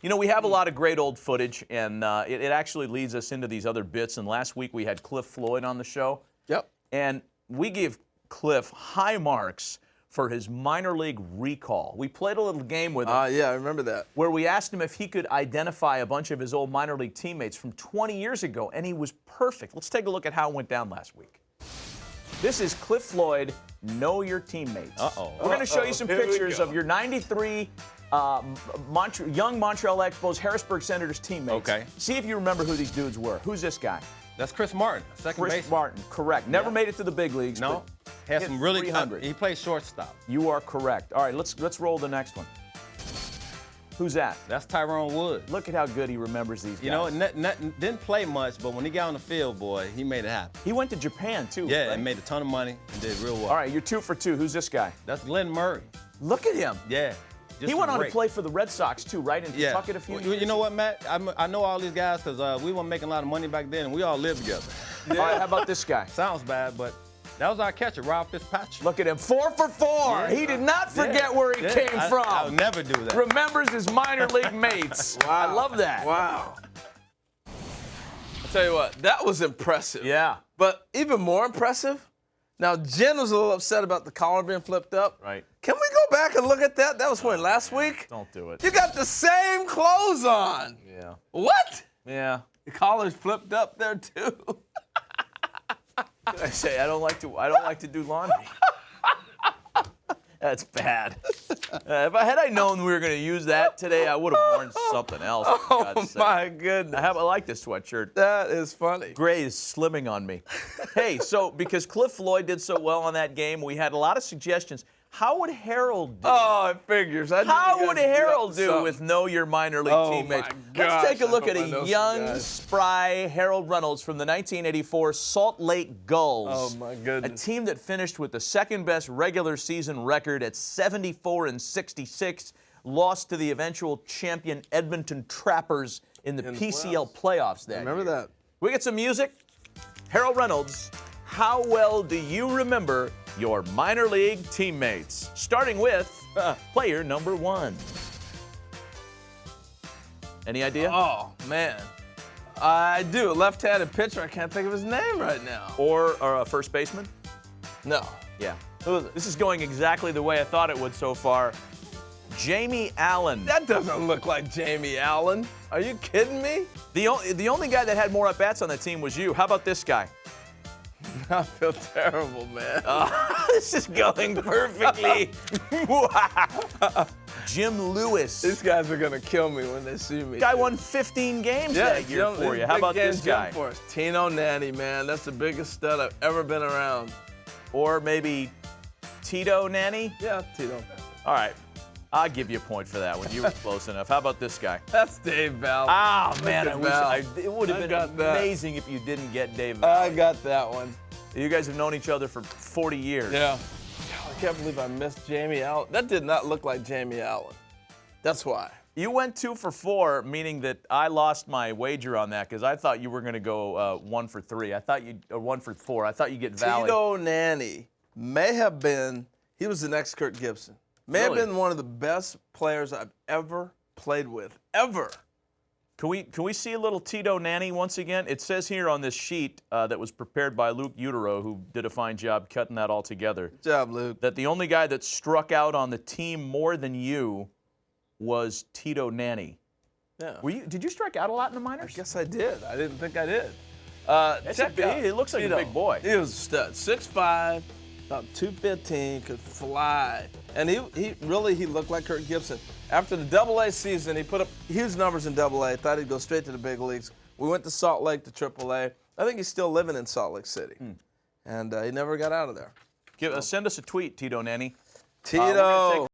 You know, we have a lot of great old footage, and it actually leads us into these other bits. And last week we had Cliff Floyd on the show. Yep. And we gave Cliff high marks for his minor league recall. We played a little game with him. Yeah, I remember that. Where we asked him if he could identify a bunch of his old minor league teammates from 20 years ago, and he was perfect. Let's take a look at how it went down last week. This is Cliff Floyd, Know Your Teammates. Uh-oh. We're going to show you some Here we pictures go. of your 93 young Montreal Expos, Harrisburg Senators teammates. Okay. See if you remember who these dudes were. Who's this guy? That's Chris Martin, second Chris baseman. Martin, correct. Never made it to the big leagues. No, but has hit some really 300. He plays shortstop. You are correct. All right, let's roll the next one. Who's that? That's Tyrone Wood. Look at how good he remembers these guys. You know, didn't play much, but when he got on the field, boy, he made it happen. He went to Japan, too. Yeah, right? and made a ton of money and did real well. All right, you're 2 for 2. Who's this guy? That's Glenn Murray. Look at him. Yeah. He went on to play for the Red Sox, too, right? In Pawtucket a few years. You know what, Matt? I know all these guys because we weren't making a lot of money back then, and we all lived together. All right, how about this guy? Sounds bad, but that was our catcher, Rob Fitzpatrick. Look at him, 4 for 4. Yeah. He did not forget where he came from. I'll never do that. Remembers his minor league mates. Wow. I love that. Wow. I'll tell you what, that was impressive. Yeah. But even more impressive, now Jen was a little upset about the collar being flipped up. Right. Can we go back and look at that? That was when, last week? Don't do it. You got the same clothes on. Yeah. What? Yeah. The collar's flipped up there too. I say I don't like to do laundry. That's bad. If I known we were going to use that today, I would have worn something else. for God's Oh sake. my goodness. I like this sweatshirt. That is funny. Gray is slimming on me. Hey, so because Cliff Floyd did so well on that game, we had a lot of suggestions. How would Harold do? Oh, it figures. How would Harold do with Know Your Minor League Oh, teammates? my gosh, Let's take a look I at hope I know a some young, guys. spry Harold Reynolds from the 1984 Salt Lake Gulls. Oh, my A goodness. team that finished with the second best regular season record at 74-66, lost to the eventual champion Edmonton Trappers in the PCL playoffs that Remember year. that. We get some music. Harold Reynolds, how well do you remember your minor league teammates? Starting with player number 1. Any idea? Oh, man. I do. A left-handed pitcher. I can't think of his name right now. Or a first baseman? No. Yeah. This is going exactly the way I thought it would so far. Jamie Allen. That doesn't look like Jamie Allen. Are you kidding me? The only guy that had more at-bats on the team was you. How about this guy? I feel terrible, man. This is going perfectly. Wow. Jim Lewis. These guys are going to kill me when they see me. Guy won 15 games that year for you. How about this guy? For us. Tino Nanny, man. That's the biggest stud I've ever been around. Or maybe Tito Nanny? Yeah, Tito. All right. I'll give you a point for that one. You were close enough. How about this guy? That's Dave Val. Ah, man, Look at Val. it would have I been got that. amazing if you didn't get Dave. I got that one. You guys have known each other for 40 years. Yeah. I can't believe I missed Jamie Allen. That did not look like Jamie Allen. That's why. You went 2 for 4, meaning that I lost my wager on that because I thought you were going to go 1 for 3. I thought you or 1 for 4. I thought you'd get Valley. Tito Nanny may have been, he was the next Kurt Gibson. May Really? have been one of the best players I've ever played with, ever. Can we see a little Tito Nanny once again? It says here on this sheet that was prepared by Luke Utero, who did a fine job cutting that all together, Good job, Luke. that the only guy that struck out on the team more than you was Tito Nanny. Yeah. Did you strike out a lot in the I minors? guess I did. I didn't think I did. Check out. He looks like a big boy. He was a stud. 6'5", about 215, could fly. And he looked like Kurt Gibson. After the Double-A season, he put up huge numbers in Double-A. Thought he'd go straight to the big leagues. We went to Salt Lake to Triple-A. I think he's still living in Salt Lake City. And he never got out of there. Send us a tweet, Tito Nanny. Tito. We're going to take